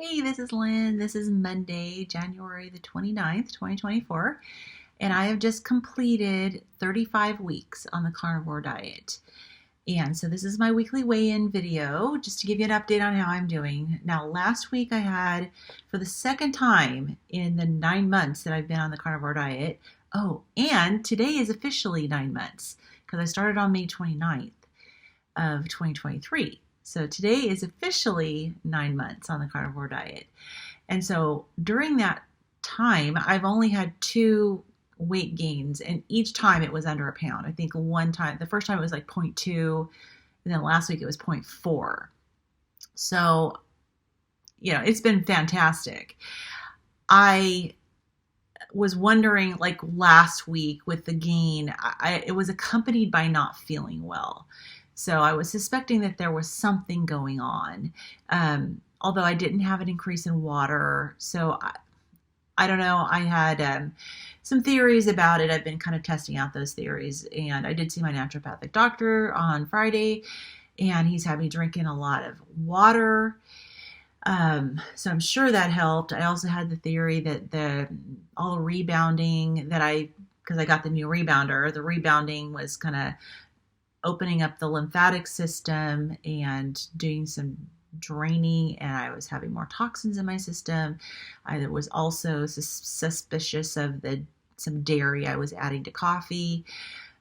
Hey, this is Lynn. This is Monday, January the 29th, 2024, and I have just completed 35 weeks on the carnivore diet. And so this is my weekly weigh-in video, just to give you an update on how I'm doing. Now, last week I had, for the second time in the 9 months that I've been on the carnivore diet. Oh, and today is officially 9 months because I started on May 29th of 2023. So today is officially 9 months on the carnivore diet. And so during that time, I've only had two weight gains, and each time it was under a pound. I think one time, the first time it was like 0.2, and then last week it was 0.4. So, it's been fantastic. I was wondering, like last week with the gain, it was accompanied by not feeling well. So I was suspecting that there was something going on, although I didn't have an increase in water. So I don't know. I had some theories about it. I've been kind of testing out those theories. And I did see my naturopathic doctor on Friday, and he's had me drinking a lot of water. So I'm sure that helped. I also had the theory that all the rebounding because I got the new rebounder, the rebounding was kind of opening up the lymphatic system and doing some draining, and I was having more toxins in my system. I was also suspicious of some dairy I was adding to coffee.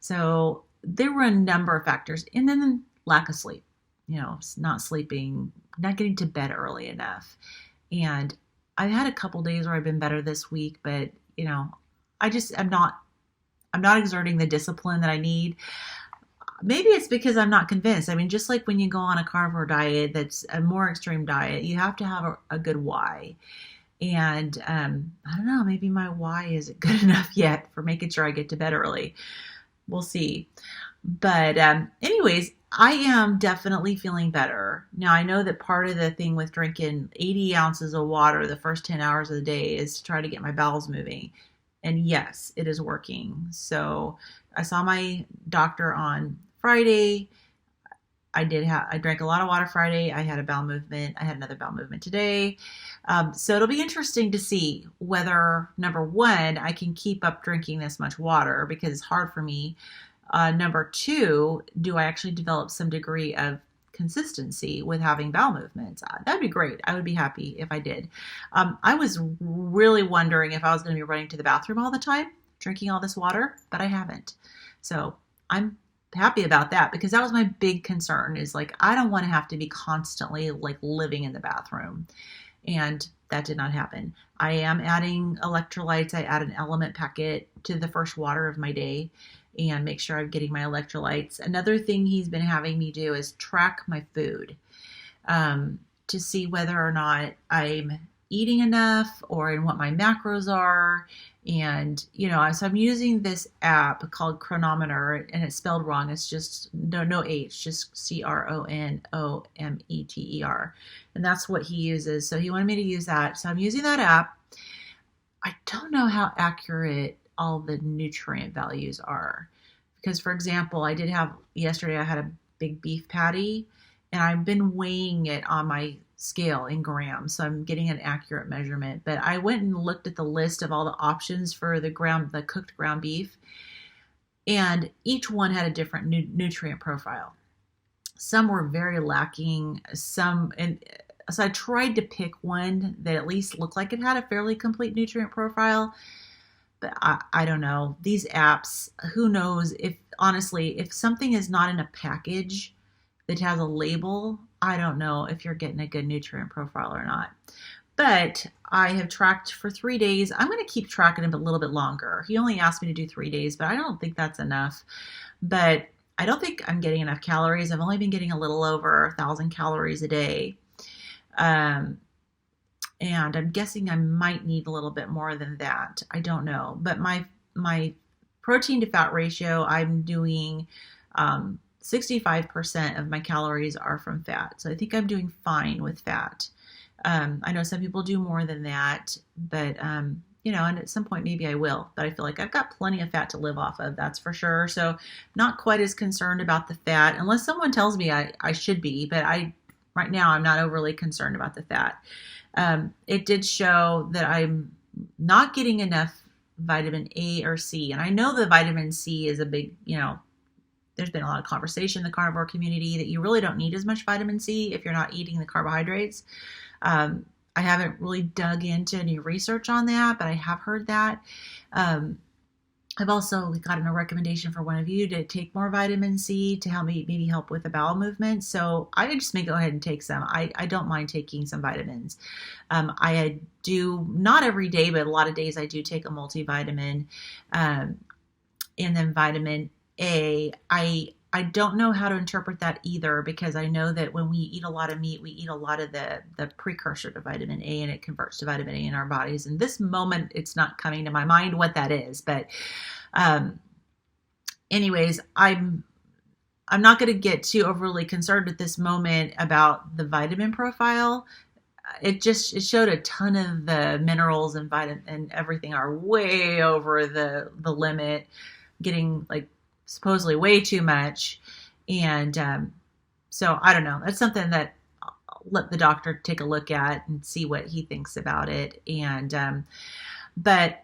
So there were a number of factors, and then lack of sleep, not sleeping, not getting to bed early enough. And I've had a couple days where I've been better this week, but I'm not exerting the discipline that I need. Maybe it's because I'm not convinced. I mean, just like when you go on a carnivore diet that's a more extreme diet, you have to have a good why. And I don't know, maybe my why isn't good enough yet for making sure I get to bed early. We'll see. But anyways, I am definitely feeling better. Now, I know that part of the thing with drinking 80 ounces of water the first 10 hours of the day is to try to get my bowels moving. And yes, it is working. So I saw my doctor on Friday. I drank a lot of water Friday. I had a bowel movement. I had another bowel movement today. So it'll be interesting to see whether, number one, I can keep up drinking this much water because it's hard for me. Number two, do I actually develop some degree of consistency with having bowel movements? That'd be great. I would be happy if I did. I was really wondering if I was going to be running to the bathroom all the time, drinking all this water, but I haven't. So I'm happy about that because that was my big concern, is like, I don't want to have to be constantly like living in the bathroom. And that did not happen. I am adding electrolytes. I add an element packet to the first water of my day and make sure I'm getting my electrolytes. Another thing he's been having me do is track my food to see whether or not I'm eating enough or in what my macros are. And, so I'm using this app called Chronometer, and it's spelled wrong. It's just no H, just Chronometer. And that's what he uses. So he wanted me to use that. So I'm using that app. I don't know how accurate all the nutrient values are. Because, for example, yesterday I had a big beef patty, and I've been weighing it on my scale in grams, so I'm getting an accurate measurement. But I went and looked at the list of all the options for the cooked ground beef, and each one had a different nutrient profile. Some were very lacking, so I tried to pick one that at least looked like it had a fairly complete nutrient profile. But I don't know. These apps, who knows if something is not in a package that has a label, I don't know if you're getting a good nutrient profile or not. But I have tracked for 3 days. I'm going to keep tracking him a little bit longer. He only asked me to do 3 days, but I don't think that's enough. But I don't think I'm getting enough calories. I've only been getting a little over 1,000 calories a day. And I'm guessing I might need a little bit more than that. I don't know. But my protein to fat ratio, I'm doing 65% of my calories are from fat. So I think I'm doing fine with fat. I know some people do more than that, but and at some point maybe I will. But I feel like I've got plenty of fat to live off of, that's for sure. So not quite as concerned about the fat, unless someone tells me I should be, but right now I'm not overly concerned about the fat. It did show that I'm not getting enough vitamin A or C. And I know the vitamin C is a big, there's been a lot of conversation in the carnivore community that you really don't need as much vitamin C if you're not eating the carbohydrates. I haven't really dug into any research on that, but I have heard that. I've also gotten a recommendation for one of you to take more vitamin C to help me maybe help with the bowel movement. So I just may go ahead and take some. I don't mind taking some vitamins. I do, not every day, but a lot of days I do take a multivitamin. And then vitamin A, I don't know how to interpret that either, because I know that when we eat a lot of meat, we eat a lot of the precursor to vitamin A, and it converts to vitamin A in our bodies. And this moment, it's not coming to my mind what that is. But anyways, I'm not going to get too overly concerned at this moment about the vitamin profile. It showed a ton of the minerals and vitamin and everything are way over the limit, getting like supposedly way too much. And so I don't know. That's something that I'll let the doctor take a look at and see what he thinks about it. And but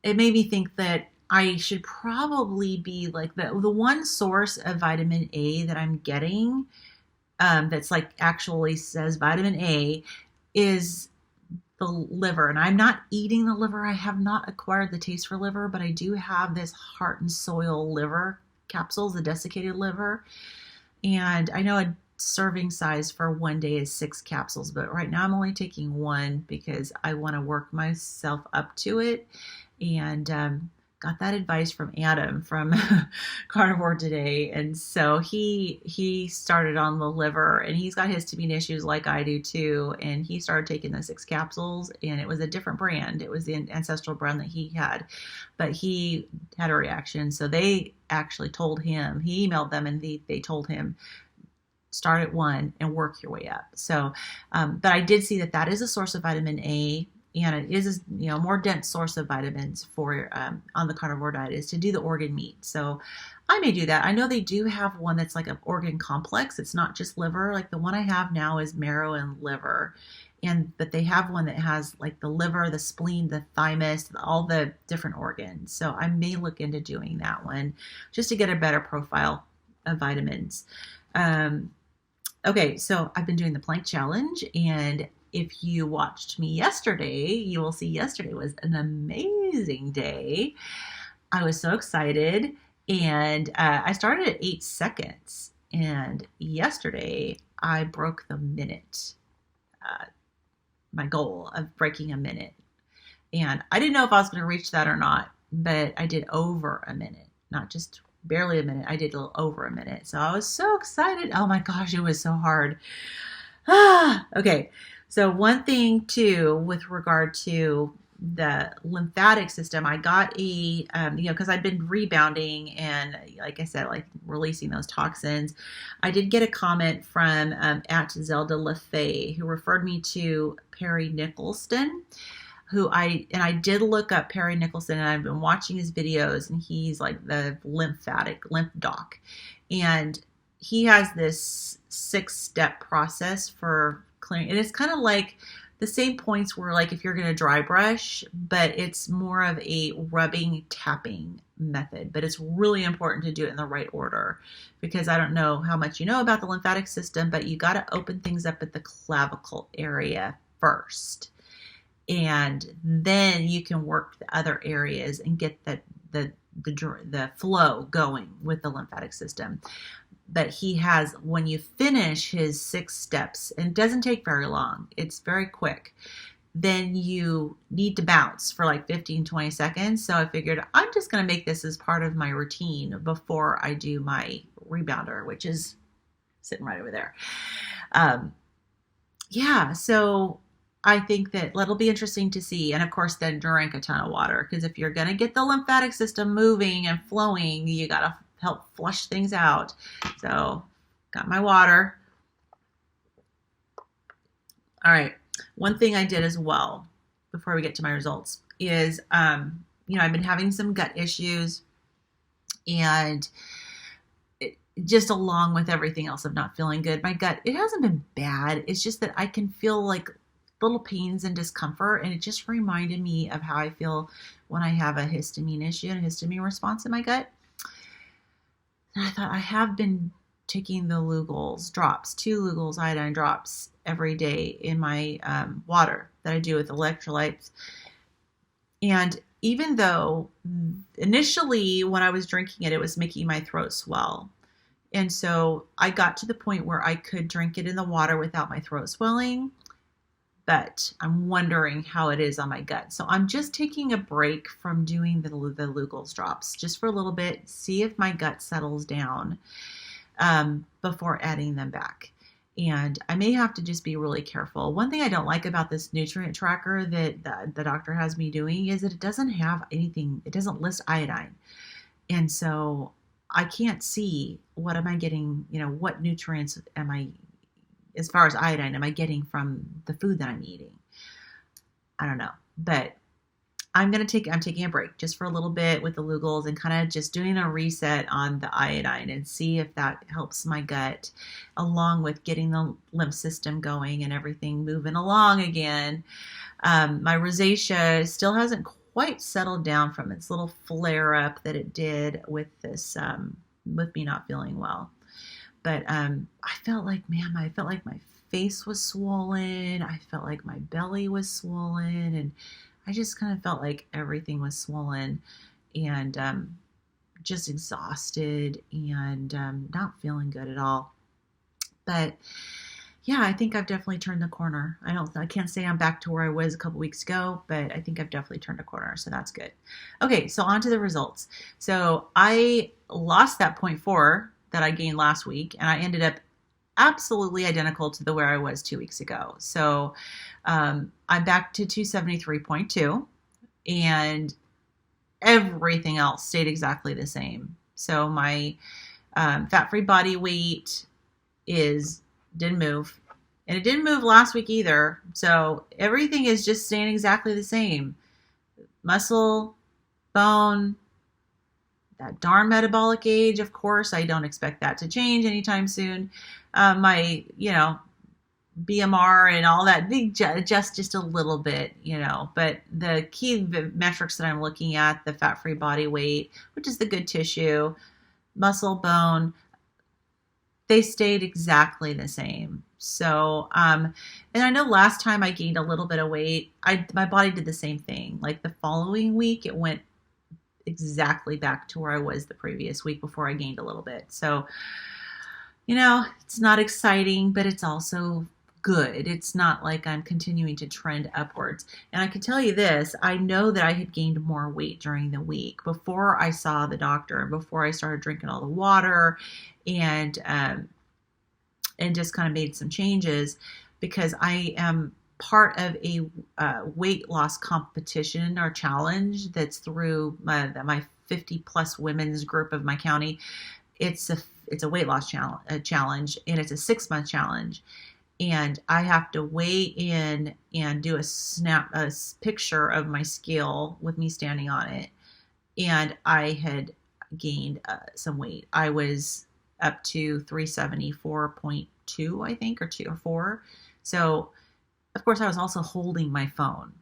it made me think that I should probably be like the one source of vitamin A that I'm getting that's like actually says vitamin A is the liver. And I'm not eating the liver. I have not acquired the taste for liver, but I do have this Heart and Soil liver capsules, the desiccated liver. And I know a serving size for one day is 6 capsules, but right now I'm only taking 1 because I want to work myself up to it. And got that advice from Adam from Carnivore today. And so he started on the liver, and he's got histamine issues like I do too. And he started taking the 6 capsules, and it was a different brand. It was the ancestral brand that he had, but he had a reaction. So they actually told him, he emailed them, and they told him, start at 1 and work your way up. So, but I did see that is a source of vitamin A. And it is a more dense source of vitamins for on the carnivore diet is to do the organ meat. So I may do that. I know they do have one that's like an organ complex. It's not just liver. Like the one I have now is marrow and liver. But they have one that has like the liver, the spleen, the thymus, all the different organs. So I may look into doing that one just to get a better profile of vitamins. Okay, so I've been doing the plank challenge, and if you watched me yesterday, you will see yesterday was an amazing day. I was so excited, and I started at 8 seconds, and yesterday I broke the minute, my goal of breaking a minute. And I didn't know if I was going to reach that or not, but I did over a minute, not just barely a minute. I did a little over a minute. So I was so excited. Oh my gosh, it was so hard. Okay. So one thing too, with regard to the lymphatic system, I got because I've been rebounding and like I said, like releasing those toxins. I did get a comment from at Zelda LaFay, who referred me to Perry Nicholson, who I did look up Perry Nicholson, and I've been watching his videos, and he's like the lymph doc. And he has this 6-step process for clearing. And it's kind of like the same points where like if you're going to dry brush, but it's more of a rubbing, tapping method. But it's really important to do it in the right order, because I don't know how much you know about the lymphatic system, but you got to open things up at the clavicle area first. And then you can work the other areas and get the flow going with the lymphatic system. But he has, when you finish his 6 steps, and it doesn't take very long, it's very quick, then you need to bounce for like 15, 20 seconds. So I figured I'm just going to make this as part of my routine before I do my rebounder, which is sitting right over there. So I think that'll be interesting to see. And of course, then drink a ton of water, because if you're going to get the lymphatic system moving and flowing, you got to help flush things out. So got my water. All right. One thing I did as well before we get to my results is, I've been having some gut issues, and just along with everything else of not feeling good. My gut, it hasn't been bad. It's just that I can feel like little pains and discomfort. And it just reminded me of how I feel when I have a histamine issue and a histamine response in my gut. And I thought, I have been taking the Lugol's drops, 2 Lugol's iodine drops every day in my water that I do with electrolytes. And even though initially when I was drinking it, it was making my throat swell. And so I got to the point where I could drink it in the water without my throat swelling, but I'm wondering how it is on my gut. So I'm just taking a break from doing the Lugol's drops just for a little bit, see if my gut settles down before adding them back. And I may have to just be really careful. One thing I don't like about this nutrient tracker that the doctor has me doing is that it doesn't have anything, it doesn't list iodine. And so I can't see what am I getting, what nutrients am I, as far as iodine, am I getting from the food that I'm eating? I don't know, but I'm taking a break just for a little bit with the Lugol's and kind of just doing a reset on the iodine and see if that helps my gut, along with getting the lymph system going and everything moving along again. My rosacea still hasn't quite settled down from its little flare up that it did with this, with me not feeling well. But I felt like my face was swollen. I felt like my belly was swollen, and I just kind of felt like everything was swollen and just exhausted and not feeling good at all. But yeah, I think I've definitely turned the corner. I can't say I'm back to where I was a couple weeks ago, but I think I've definitely turned a corner. So that's good. Okay, so on to the results. So I lost that 0.4 that I gained last week, and I ended up absolutely identical to where I was 2 weeks ago. So I'm back to 273.2, and everything else stayed exactly the same. So my fat-free body weight didn't move, and it didn't move last week either. So everything is just staying exactly the same. Muscle, bone, that darn metabolic age, of course, I don't expect that to change anytime soon. My, BMR and all that, they adjust just a little bit, but the key metrics that I'm looking at, the fat-free body weight, which is the good tissue, muscle, bone, they stayed exactly the same. So, and I know last time I gained a little bit of weight, my body did the same thing. Like the following week, it went exactly back to where I was the previous week before I gained a little bit. So, it's not exciting, but it's also good. It's not like I'm continuing to trend upwards. And I can tell you this, I know that I had gained more weight during the week before I saw the doctor and before I started drinking all the water and just kind of made some changes, because I am part of a weight loss competition or challenge that's through my 50 plus women's group of my county. It's a weight loss challenge, and it's a 6-month challenge. And I have to weigh in and do a picture of my scale with me standing on it. And I had gained some weight. I was up to 374.2, I think, or 2 or 4. So, of course, I was also holding my phone,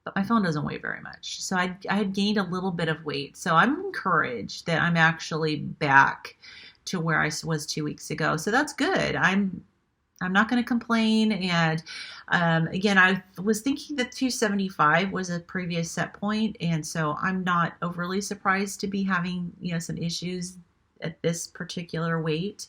but my phone doesn't weigh very much. So I had gained a little bit of weight. So I'm encouraged that I'm actually back to where I was 2 weeks ago. So that's good. I'm not going to complain. And again, I was thinking that 275 was a previous set point. And so I'm not overly surprised to be having, some issues at this particular weight.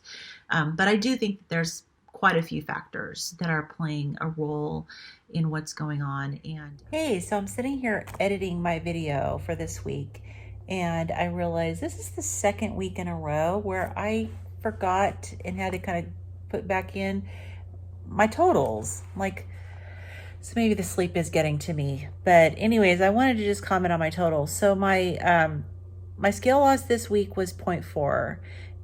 But I do think that there's quite a few factors that are playing a role in what's going on. And hey, so I'm sitting here editing my video for this week, and I realized this is the second week in a row where I forgot and had to kind of put back in my totals. So maybe the sleep is getting to me. But anyways, I wanted to just comment on my totals. So my scale loss this week was 0.4.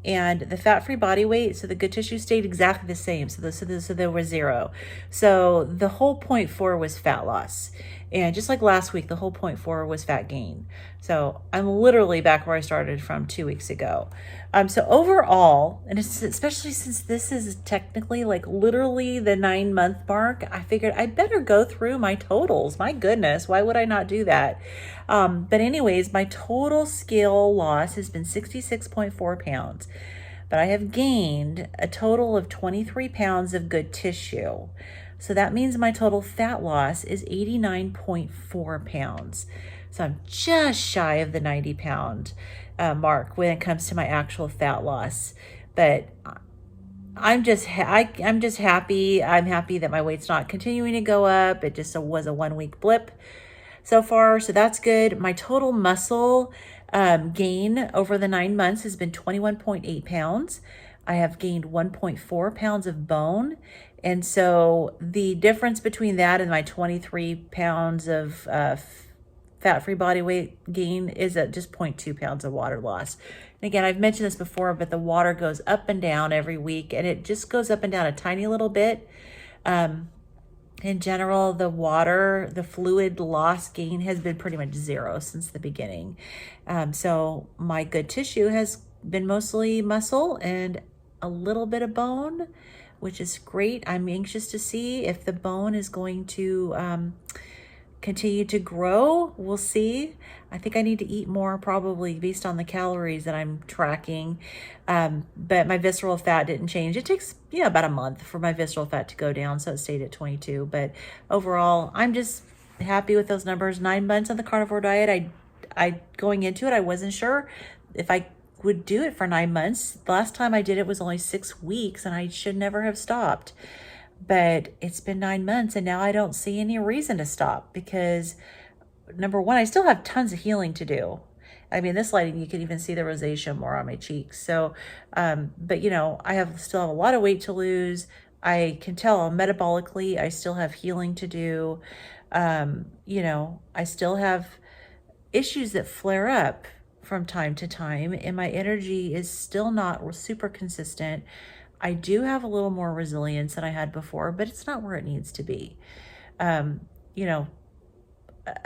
And the fat-free body weight, so the good tissue stayed exactly the same. So there was 0. So the whole 0.4 was fat loss. And just like last week, the whole point four was fat gain. So I'm literally back where I started from 2 weeks ago. So overall, and it's, especially since this is technically like literally the 9-month mark, I figured I better go through my totals. My goodness, why would I not do that? But anyways, my total scale loss has been 66.4 pounds, but I have gained a total of 23 pounds of good tissue. So that means my total fat loss is 89.4 pounds. So I'm just shy of the 90-pound mark when it comes to my actual fat loss. But I'm just happy. I'm happy that my weight's not continuing to go up. It just was a 1-week blip so far, so that's good. My total muscle gain over the 9 months has been 21.8 pounds. I have gained 1.4 pounds of bone. And so the difference between that and my 23 pounds of fat-free body weight gain is at just 0.2 pounds of water loss. And again, I've mentioned this before, but the water goes up and down every week, and it just goes up and down a tiny little bit. In general, the fluid loss gain has been pretty much zero since the beginning. So my good tissue has been mostly muscle and a little bit of bone, which is great. I'm anxious to see if the bone is going to continue to grow. We'll see. I think I need to eat more, probably based on the calories that I'm tracking. But my visceral fat didn't change. It takes about a month for my visceral fat to go down, so it stayed at 22. But overall, I'm just happy with those numbers. 9 months on the carnivore diet. I going into it, I wasn't sure if I would do it for 9 months. The last time I did it was only 6 weeks, and I should never have stopped. But it's been 9 months, and now I don't see any reason to stop because, number one, I still have tons of healing to do. I mean, this lighting, you can even see the rosacea more on my cheeks. So, but I still have a lot of weight to lose. I can tell metabolically, I still have healing to do. I still have issues that flare up from time to time, and my energy is still not super consistent. I do have a little more resilience than I had before, but it's not where it needs to be. A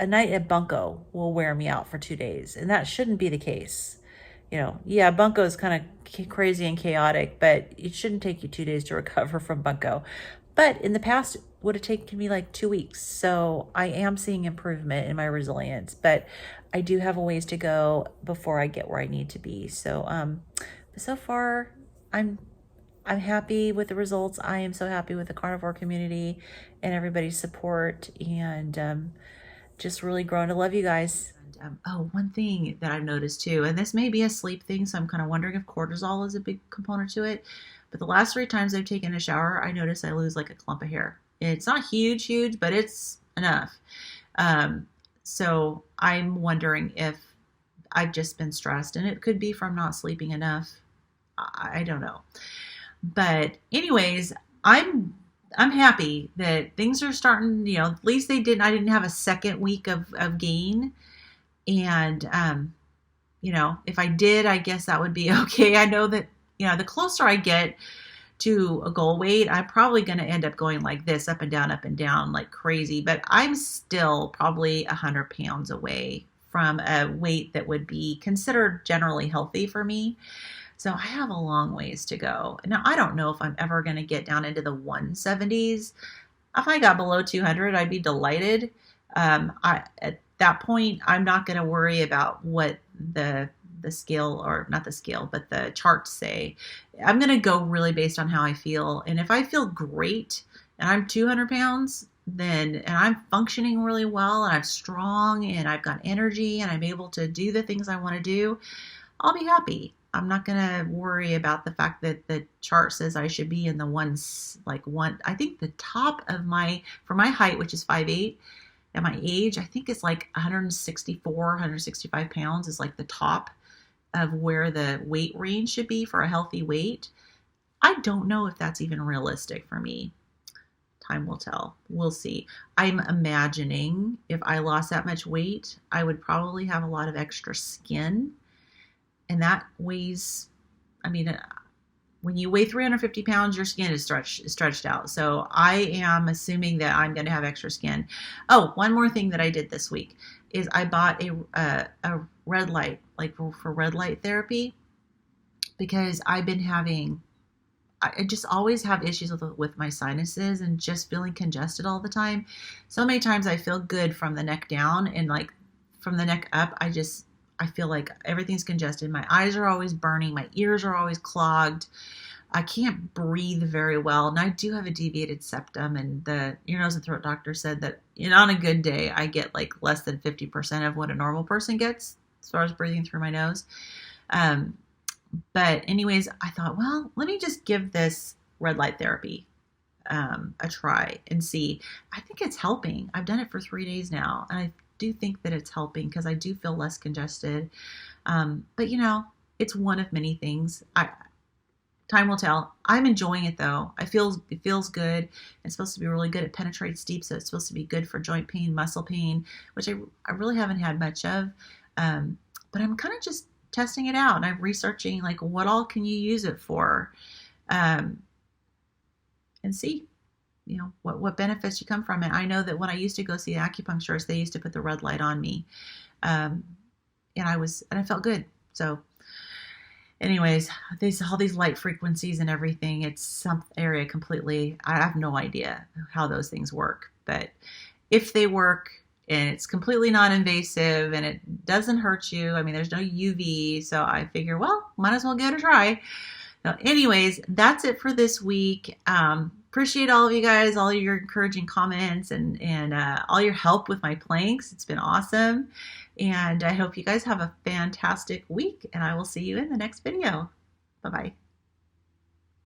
night at bunko will wear me out for 2 days, and that shouldn't be the case. Bunko is kind of crazy and chaotic, but it shouldn't take you 2 days to recover from bunko. But in the past, it would have taken me like 2 weeks. So I am seeing improvement in my resilience, but I do have a ways to go before I get where I need to be. So, so far, I'm happy with the results. I am so happy with the carnivore community and everybody's support, and just really growing to love you guys. One thing that I've noticed too, and this may be a sleep thing, so I'm kind of wondering if cortisol is a big component to it, but the last 3 times I've taken a shower, I notice I lose like a clump of hair. It's not huge, but it's enough. So I'm wondering if I've just been stressed, and it could be from not sleeping enough. I don't know. But anyways, I'm happy that things are starting, at least I didn't have a second week of gain. And, if I did, I guess that would be okay. I know that, the closer I get to a goal weight, I'm probably going to end up going like this, up and down like crazy, but I'm still probably 100 pounds away from a weight that would be considered generally healthy for me. So I have a long ways to go. Now, I don't know if I'm ever going to get down into the 170s. If I got below 200, I'd be delighted. At that point, I'm not going to worry about what the scale, or not the scale, but the charts say. I'm going to go really based on how I feel. And if I feel great and I'm 200 pounds, and I'm functioning really well, and I'm strong, and I've got energy, and I'm able to do the things I want to do, I'll be happy. I'm not going to worry about the fact that the chart says I should be in the I think the top of for my height, which is 5'8", at my age, I think it's like 164, 165 pounds is like the top of where the weight range should be for a healthy weight. I don't know if that's even realistic for me. Time will tell. We'll see. I'm imagining if I lost that much weight, I would probably have a lot of extra skin. And that weighs, when you weigh 350 pounds, your skin is stretched out. So I am assuming that I'm going to have extra skin. Oh, one more thing that I did this week is I bought a red light, like for red light therapy, because I've been having, I just always have issues with my sinuses and just feeling congested all the time. So many times I feel good from the neck down, and like from the neck up, I feel like everything's congested. My eyes are always burning. My ears are always clogged. I can't breathe very well. And I do have a deviated septum. And the ear, nose, and throat doctor said that on a good day, I get like less than 50% of what a normal person gets as far as breathing through my nose. But anyways, I thought, well, let me just give this red light therapy a try and see. I think it's helping. I've done it for 3 days now, and I do think that it's helping because I do feel less congested. But it's one of many things. Time will tell. I'm enjoying it though. It feels good. It's supposed to be really good. It penetrates deep, so it's supposed to be good for joint pain, muscle pain, which I really haven't had much of. But I'm kind of just testing it out, and I'm researching like what all can you use it for, and see what benefits you come from it. I know that when I used to go see acupuncturists, they used to put the red light on me, and I felt good. So anyways, all these light frequencies and everything, it's some area completely, I have no idea how those things work, but if they work and it's completely non-invasive and it doesn't hurt you, I mean, there's no UV, so I figure, well, might as well give it a try. So anyways, that's it for this week. Appreciate all of you guys, all your encouraging comments, and all your help with my planks. It's been awesome. And I hope you guys have a fantastic week, and I will see you in the next video. Bye-bye.